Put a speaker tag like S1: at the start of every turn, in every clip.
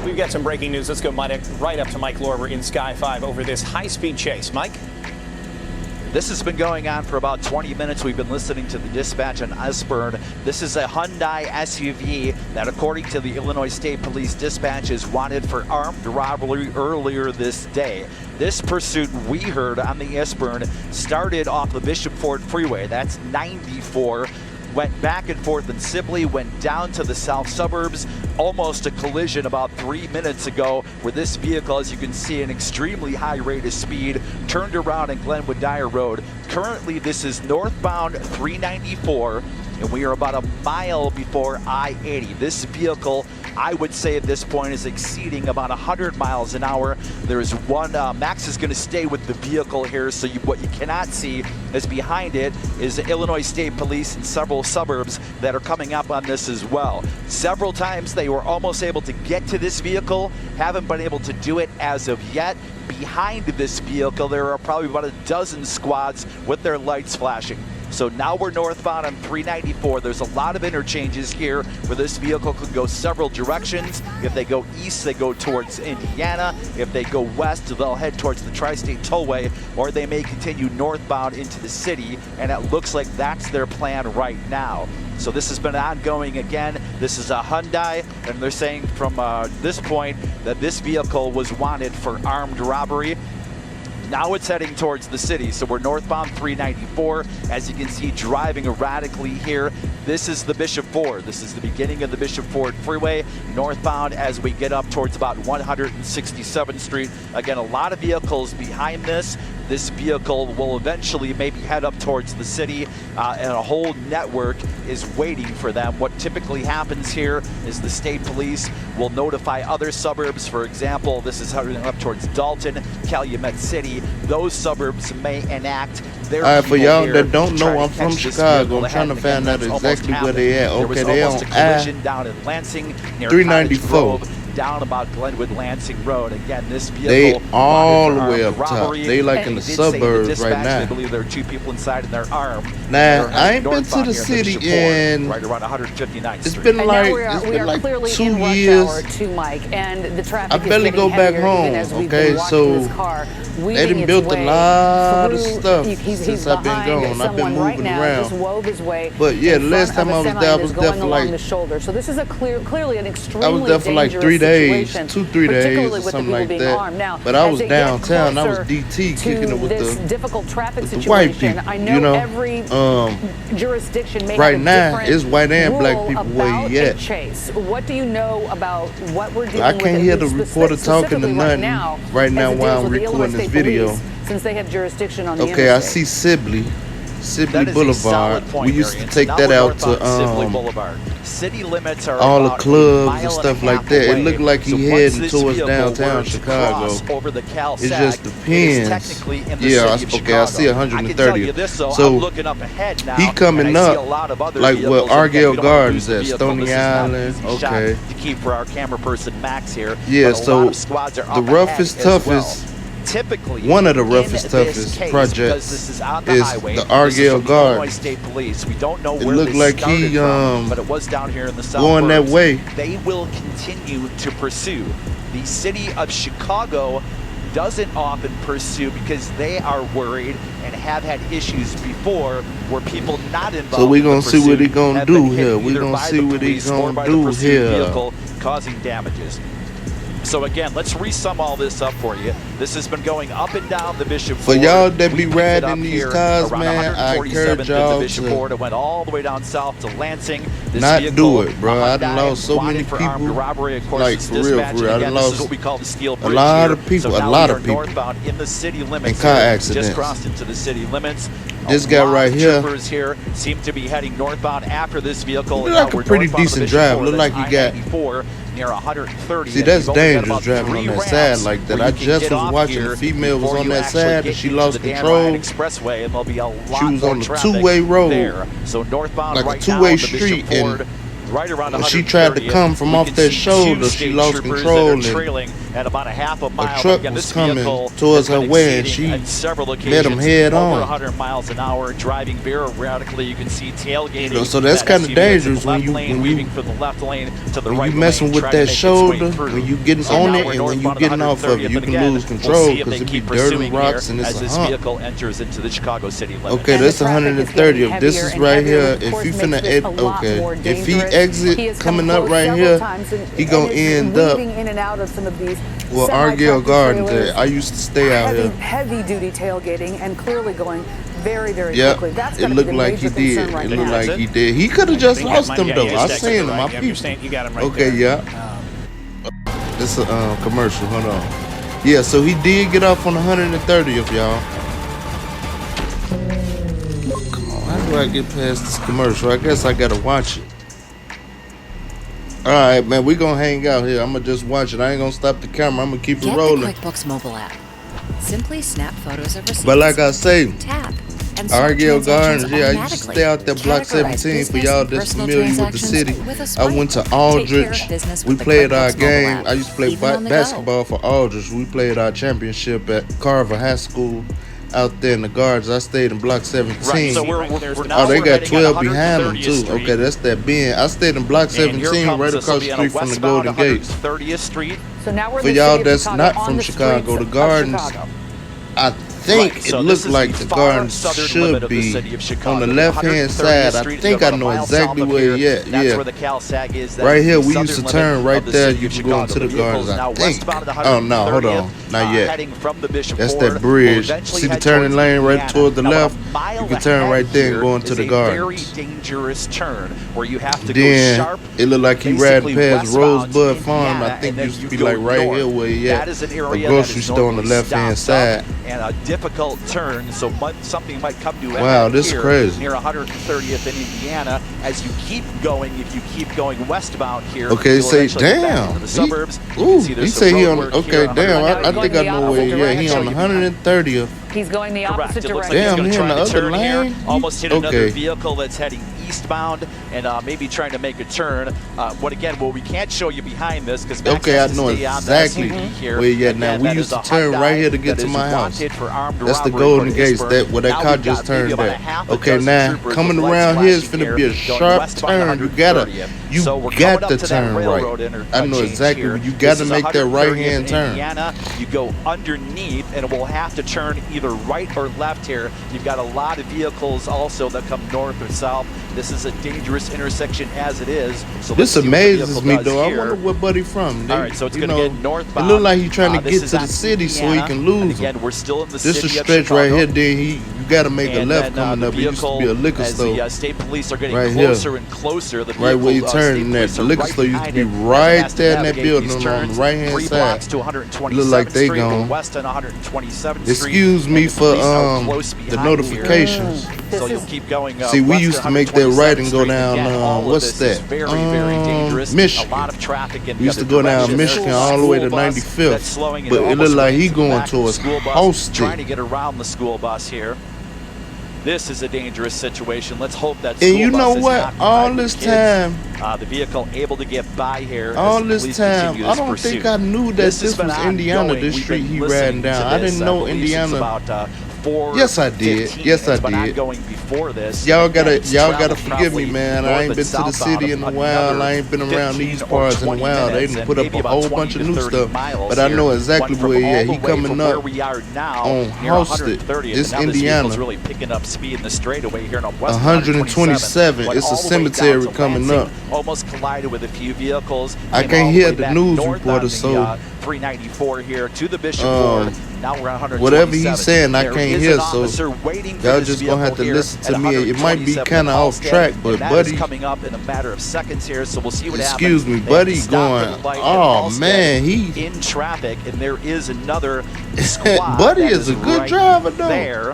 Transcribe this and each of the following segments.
S1: We've got some breaking news. Let's go right up to Mike Lorber in Sky 5 over this high-speed chase. Mike?
S2: This has been going on for about 20 minutes. We've been listening to the dispatch on Esbern. This is a Hyundai SUV that, according to the Illinois State Police dispatch, is wanted for armed robbery earlier this day. This pursuit we heard on the Esbern started off the Bishop Ford Freeway. That's 94. Went back and forth in Sibley, went down to the south suburbs, almost a collision about 3 minutes ago where this vehicle, as you can see, an extremely high rate of speed, turned around in Glenwood Dyer Road. Currently, this is northbound 394, and we are about a mile before I-80. This vehicle, I would say at this point, is exceeding about 100 miles an hour. There's one, Max is going to stay with the vehicle here, so what you cannot see is behind it is the Illinois State Police in several suburbs that are coming up on this as well. Several times they were almost able to get to this vehicle, haven't been able to do it as of yet. Behind this vehicle, there are probably about a dozen squads with their lights flashing. So now we're northbound on 394. There's a lot of interchanges here where this vehicle could go several directions. If they go east, they go towards Indiana. If they go west, they'll head towards the Tri-State Tollway, or they may continue northbound into the city, and it looks like that's their plan right now. So this has been ongoing again. This is a Hyundai, and they're saying from this point that this vehicle was wanted for armed robbery. Now it's heading towards the city, so we're northbound 394. As you can see, driving erratically here. This is the Bishop Ford. This is the beginning of the Bishop Ford Freeway, northbound as we get up towards about 167th Street. Again, a lot of vehicles behind this. This vehicle will eventually maybe head up towards the city, and a whole network is waiting for them. What typically happens here is the state police will notify other suburbs. For example, this is heading up towards Dalton, Calumet City. Those suburbs may enact their
S3: All right, for y'all that don't know, I'm from Chicago. I'm trying to find out exactly where they at. Okay, they on I-394.
S2: Down about Glenwood Lansing Road. Again, this vehicle,
S3: they all the way up top. They like in the suburbs right now.
S2: I believe there are two people inside and they're armed.
S3: Now, I ain't been to the city in
S2: right around 159th
S3: It's been like, it's been like 2 years.
S4: Too, Mike, and the traffic
S3: I barely go back home. Okay, so they done built a lot of stuff since I've been gone. I've been moving around. But yeah, the last time I was there, I was there for like,
S4: so this is a clearly an extremely
S3: I was there for like 3 days, 2-3 days or something like that. Now, but I was downtown. I was DT kicking it with the white people. You know,
S4: jurisdiction may
S3: right now it's white and black people where he at.
S4: What do you know about what we're dealing with?
S3: I can't hear the reporter talking to nothing right now while I'm recording this video.
S4: Since they have jurisdiction on the
S3: okay, I see Sibley Boulevard. We used to take that out to
S2: City limits are
S3: all the clubs and stuff like that. It looked like he heading towards downtown Chicago. It just depends. Yeah, okay, I see 130. So he coming up like what Argyle Gardens at Stony Island. Okay.
S2: To keep for our camera person Max here.
S3: Yeah, so the roughest, toughest.
S2: Typically,
S3: one of the roughest, toughest projects is the Argyle Gardens.
S2: We don't know
S3: where it looked like he
S2: but it was down here in the south.
S3: Going that way.
S2: They will continue to pursue. The city of Chicago doesn't often pursue because they are worried and have had issues before where people not involved.
S3: So we're gonna see what he gonna do here. We're gonna see what he gonna do here.
S2: Causing damages. So again, let's resum all this up for you. This has been going up and down the Bishop Ford.
S3: For y'all that be riding these cars, man, I encourage y'all
S2: to it went all the way down south to Lansing. This
S3: not do it, bro. I done lost so many people.
S2: Robbery, of course,
S3: like for real. I done lost
S2: this is what we call the steel bridge
S3: a lot
S2: here.
S3: of people,
S2: So
S3: a lot of people.
S2: Northbound in the city limits.
S3: And car accidents.
S2: Just crossed into the city limits.
S3: This guy right here.
S2: Troopers here seem to be heading northbound after this vehicle.
S3: Look like a pretty decent drive. Look like he got
S2: near 130.
S3: See, that's dangerous driving on that side like that. I just was watching the female was on that side and she lost control.
S2: Expressway, and there'll be a lot
S3: she was on the
S2: more
S3: two-way road,
S2: there. So northbound
S3: like
S2: right
S3: a two-way
S2: now,
S3: street, and
S2: right around
S3: when she tried to come from off that shoulder, she lost control and
S2: trailing at about a half a mile.
S3: a truck was coming towards her way and she met him head on.
S2: Over 100 miles an hour, driving very erratically. You can see tailgating.
S3: So that's kind of dangerous when you messing with that shoulder, when you getting on it and when you getting off of it, you can lose control because it be dirty rocks and it's a hump.
S2: Enters into the Chicago city limits.
S3: Okay, that's 130. If this is right here, if you finna if he exit coming up right here, he gonna end up well, Argyle Gardens. I used to stay out here.
S4: Heavy duty tailgating and clearly going very, very quickly. That's
S3: it looked like he did. It looked like he did. He could have just lost him though. I seen him. I peeped.
S1: You got him right
S3: okay,
S1: there.
S3: yeah. This is a commercial. Hold on. Yeah, so he did get off on 130th, y'all. Come on, how do I get past this commercial? I guess I gotta watch it. All right, man, we gonna hang out here. I'm gonna just watch it. I ain't gonna stop the camera. I'm gonna keep it rolling.
S5: Get the QuickBooks mobile app. Simply snap photos of receipts.
S3: But like I say,
S5: tap.
S3: Argyle Gardens, yeah, I used to stay out there, Block 17. For y'all that's familiar with the city, I went to Aldrich. We played our game. I used to play basketball for Aldrich. We played our championship at Carver High School out there in the Gardens. I stayed in Block 17.
S2: Right, so
S3: they got 12 behind them too.
S2: Street.
S3: Okay, that's that bend. I stayed in Block 17, right across the street from the Golden Gate.
S2: 30th Street.
S4: So now we're
S3: for y'all that's not from Chicago, the Gardens, I think it looks like the Gardens should be on the left-hand side. I think I know exactly where it is. Yeah, right here. We used to turn right there. You can go into the Gardens. I think. Oh no, hold on, not yet. That's that bridge. See the turning lane right toward the left. You can turn right there and go into the Gardens. Then it looked like he riding past Rosebud Farm. I think it used to be like right here where he at. A grocery store on the left-hand side.
S2: And a difficult turn, so something might come to
S3: wow, this is crazy.
S2: Near 130th in Indiana. As you keep going, if you keep going westbound here,
S3: okay, say damn.
S2: The suburbs.
S3: He say he on. Okay, damn. I think I know where. Yeah, he on 130th.
S4: He's going the opposite direction.
S3: Damn, he in the other lane.
S2: Almost hit another vehicle that's heading eastbound and maybe trying to make a turn. Well, we can't show you behind this because
S3: okay, I know exactly where you at now. We used to turn right here to get to my house. That's the Golden Gates. That where that car just turned there. Okay, now coming around here is finna be a sharp turn. You got to turn right. I know exactly. You got to make that right hand turn.
S2: You go underneath and we'll have to turn either right or left here. You've got a lot of vehicles also that come north or south. This is a dangerous intersection as it is. So
S3: this amazes me though. I wonder what buddy from.
S2: All right, so it's going to get northbound.
S3: It look like he's trying to get to the city so he can lose.
S2: Again, we're still in the city of
S3: This is a stretch right here. Then you got to make a left coming up. It used to be a liquor store.
S2: The state police are getting
S3: right
S2: closer
S3: here.
S2: And closer. The
S3: right where you turn that. The liquor store used to be right there in that building on the right hand side. Look like they gone. Excuse me for the notifications.
S2: So you'll keep going.
S3: See, we used to make that right and go down. What's that?
S2: Very dangerous.
S3: Michigan.
S2: A lot of traffic in
S3: we used to go down Michigan all the way to 95th, but it looked like he going towards Holsted.
S2: Trying to get around the school bus here. This is a dangerous situation. Let's hope that.
S3: And you know what? All this time,
S2: the vehicle able to get by here.
S3: All this time, I don't think I knew that this was Indiana. This street he riding down. I didn't know Indiana. Yes, I did. Yes, I did. Y'all gotta forgive me, man. I ain't been to the city in a while. I ain't been around these parts in a while. They done put up a whole bunch of new stuff, but I know exactly where he at. He coming up on Holsted. It's Indiana. 127. It's a cemetery coming up.
S2: Almost collided with a few vehicles.
S3: I can't hear the news reporter, so
S2: 394 here to the Bishop Ward. Now we're on 127.
S3: Whatever he's saying, I can't hear, so y'all just gonna have to listen to me. It might be kind of off track, but buddy,
S2: coming up in a matter of seconds here, so we'll see what happens.
S3: Excuse me, buddy, going. Oh man, he
S2: in traffic, and there is another squad.
S3: Buddy is a good driver, though.
S2: There.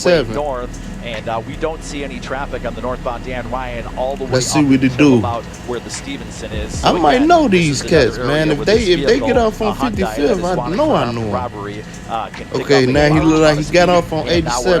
S3: 87.
S2: North, and we don't see any traffic on the northbound Dan Ryan all the way.
S3: Let's see
S2: up
S3: what they
S2: until
S3: do.
S2: About where the Stevenson is.
S3: I
S2: So
S3: might
S2: again,
S3: know
S2: this
S3: these
S2: is another
S3: cats, man.
S2: area
S3: If
S2: where
S3: they
S2: this
S3: get off on
S2: vehicle, a Hyundai
S3: 55th,
S2: that is
S3: I
S2: wanted
S3: know
S2: for
S3: I knew 'em.
S2: robbery, can pick
S3: Okay,
S2: up
S3: now he
S2: a
S3: look like he got
S2: speed,
S3: off on
S2: and now we're
S3: 87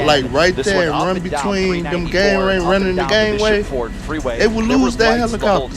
S3: out like right there and run between them running the gangway, they would lose that helicopter.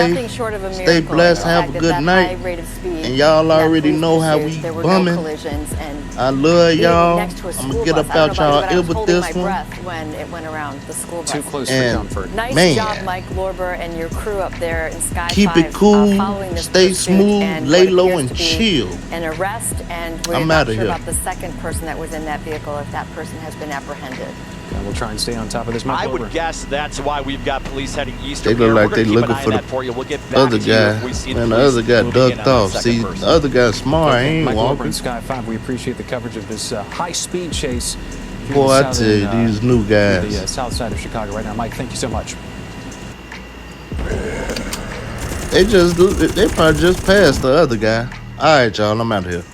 S3: safe.
S6: Nothing short of a
S3: Stay
S6: miracle.
S3: blessed.
S6: The
S3: Have
S6: fact
S3: a
S6: that
S3: good
S6: that
S3: night.
S6: high rate of speed
S3: And y'all
S6: that
S3: already
S6: police
S3: know how
S6: pursuit,
S3: we
S6: there were
S3: bumming.
S6: no collisions, and
S3: I love
S6: being
S3: y'all.
S6: next to a
S3: I'm
S6: school
S3: gonna get
S6: bus.
S3: up
S6: I don't
S3: out
S6: know
S3: y'all
S6: about you, but I
S3: ear
S6: was
S3: with
S6: holding
S3: this
S6: my
S3: one.
S6: breath when it went around the school bus.
S1: Too close for
S3: And
S1: comfort.
S6: Nice
S3: man,
S6: job, Mike Lorber and your crew up there in Sky
S3: keep
S6: 5,
S3: it cool,
S6: following this
S3: stay
S6: pursuit
S3: smooth,
S6: and
S3: lay
S6: what
S3: low,
S6: appears
S3: and
S6: to be
S3: chill.
S6: an arrest, and we're
S3: I'm
S6: not
S3: outta
S6: sure
S3: here.
S6: about the second person that was in that vehicle, if that person has been apprehended.
S1: And we'll try and stay on top of this.
S7: I would guess that's why we've got police heading east.
S3: They look like they looking for the other guy. Man, the other guy ducked off. See, the other guy's smart. He ain't
S1: Mike Lorber
S3: walking.
S1: in Sky 5, we appreciate the coverage of this high-speed chase.
S3: Boy, I tell you, these new guys.
S1: The south side of Chicago right now. Mike, thank you so much.
S3: They probably just passed the other guy. All right, y'all, I'm out of here.